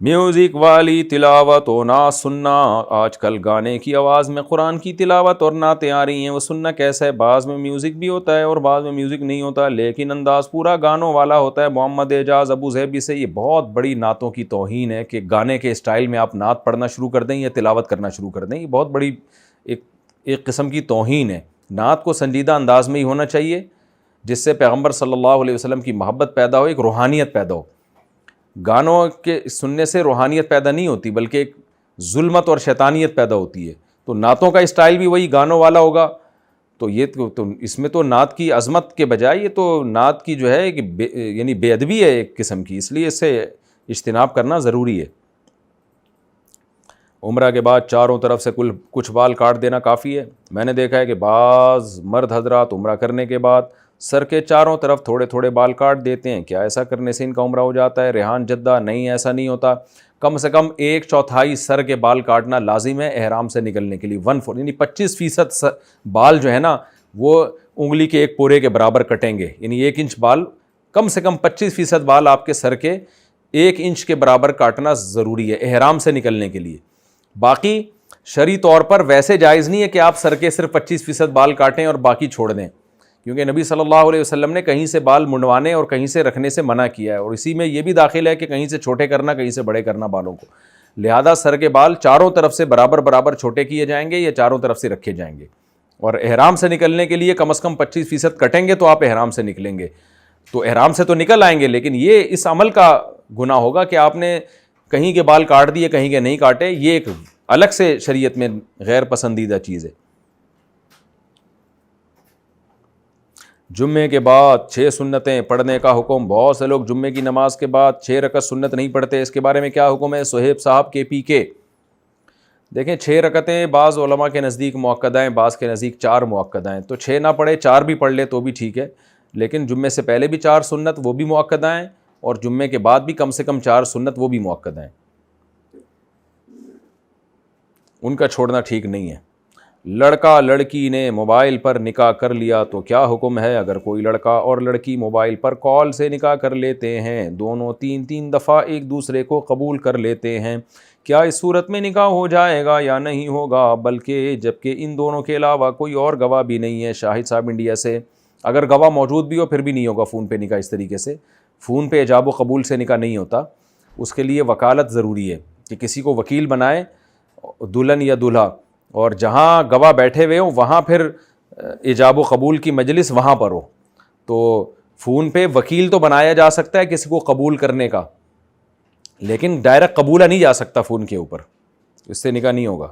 Music والی تلاوت و نعت سننا. آج کل گانے کی آواز میں قرآن کی تلاوت اور نعتیں آ رہی ہیں، وہ سننا کیسا ہے؟ بعض میں میوزک بھی ہوتا ہے اور بعض میں میوزک نہیں ہوتا، لیکن انداز پورا گانوں والا ہوتا ہے. محمد اعجاز ابو ظہبی سے یہ بہت بڑی نعتوں کی توہین ہے کہ گانے کے اسٹائل میں آپ نعت پڑھنا شروع کر دیں یا تلاوت کرنا شروع کر دیں. یہ بہت بڑی ایک قسم کی توہین ہے. نعت کو سنجیدہ انداز میں ہی ہونا چاہیے، جس سے پیغمبر صلی اللہ علیہ وسلم کی محبت پیدا ہو، ایک روحانیت پیدا ہو. گانوں کے سننے سے روحانیت پیدا نہیں ہوتی، بلکہ ایک ظلمت اور شیطانیت پیدا ہوتی ہے. تو نعتوں کا اسٹائل بھی وہی گانوں والا ہوگا، تو یہ تو اس میں تو نعت کی عظمت کے بجائے یہ تو نعت کی جو ہے کہ یعنی بے ادبی ہے ایک قسم کی، اس لیے اس سے اجتناب کرنا ضروری ہے. عمرہ کے بعد چاروں طرف سے کچھ بال کاٹ دینا کافی ہے. میں نے دیکھا ہے کہ بعض مرد حضرات عمرہ کرنے کے بعد سر کے چاروں طرف تھوڑے تھوڑے بال کاٹ دیتے ہیں. کیا ایسا کرنے سے ان کا عمرہ ہو جاتا ہے؟ ریحان جدہ: نہیں، ایسا نہیں ہوتا. کم سے کم 1/4 سر کے بال کاٹنا لازم ہے احرام سے نکلنے کے لیے. 1/4 یعنی 25% بال جو ہے نا وہ انگلی کے ایک پورے کے برابر کٹیں گے، یعنی 1 انچ بال، کم سے کم 25% بال آپ کے سر کے 1 انچ کے برابر کاٹنا ضروری ہے احرام سے نکلنے کے لیے. باقی شرعی طور پر ویسے جائز نہیں ہے کہ آپ سر کے صرف 25% بال کاٹیں اور باقی چھوڑ دیں، کیونکہ نبی صلی اللہ علیہ وسلم نے کہیں سے بال منڈوانے اور کہیں سے رکھنے سے منع کیا ہے، اور اسی میں یہ بھی داخل ہے کہ کہیں سے چھوٹے کرنا کہیں سے بڑے کرنا بالوں کو. لہذا سر کے بال چاروں طرف سے برابر برابر چھوٹے کیے جائیں گے یا چاروں طرف سے رکھے جائیں گے. اور احرام سے نکلنے کے لیے کم از کم 25% کٹیں گے تو آپ احرام سے نکلیں گے. تو احرام سے تو نکل آئیں گے، لیکن یہ اس عمل کا گناہ ہوگا کہ آپ نے کہیں کے بال کاٹ دیے کہیں کے نہیں کاٹے. یہ ایک الگ سے شریعت میں غیر پسندیدہ چیز ہے. جمعے کے بعد 6 سنتیں پڑھنے کا حکم. بہت سے لوگ جمعے کی نماز کے بعد 6 رکعت سنت نہیں پڑھتے، اس کے بارے میں کیا حکم ہے؟ صہیب صاحب KPK. دیکھیں 6 رکعتیں بعض علماء کے نزدیک مؤکدہ ہیں، بعض کے نزدیک 4 مؤکدہ ہیں. تو 6 نہ پڑھے، 4 بھی پڑھ لے تو بھی ٹھیک ہے، لیکن جمعے سے پہلے بھی 4 سنت وہ بھی مؤکدہ ہیں، اور جمعے کے بعد بھی کم سے کم 4 سنت وہ بھی مؤکدہ ہیں. ان کا چھوڑنا ٹھیک نہیں ہے. لڑکا لڑکی نے موبائل پر نکاح کر لیا تو کیا حکم ہے؟ اگر کوئی لڑکا اور لڑکی موبائل پر کال سے نکاح کر لیتے ہیں، دونوں 3 دفعہ ایک دوسرے کو قبول کر لیتے ہیں، کیا اس صورت میں نکاح ہو جائے گا یا نہیں ہوگا؟ بلکہ جبکہ ان دونوں کے علاوہ کوئی اور گواہ بھی نہیں ہے. شاہد صاحب انڈیا سے: اگر گواہ موجود بھی ہو پھر بھی نہیں ہوگا فون پہ نکاح. اس طریقے سے فون پہ ایجاب و قبول سے نکاح نہیں ہوتا، اس کے لیے وکالت ضروری ہے کہ کسی کو وکیل بنائے، دلہن یا دولہا، اور جہاں گواہ بیٹھے ہوئے ہوں وہاں پھر ایجاب و قبول کی مجلس وہاں پر ہو. تو فون پہ وکیل تو بنایا جا سکتا ہے کسی کو قبول کرنے کا، لیکن ڈائریکٹ قبولہ نہیں جا سکتا فون کے اوپر، اس سے نکاح نہیں ہوگا.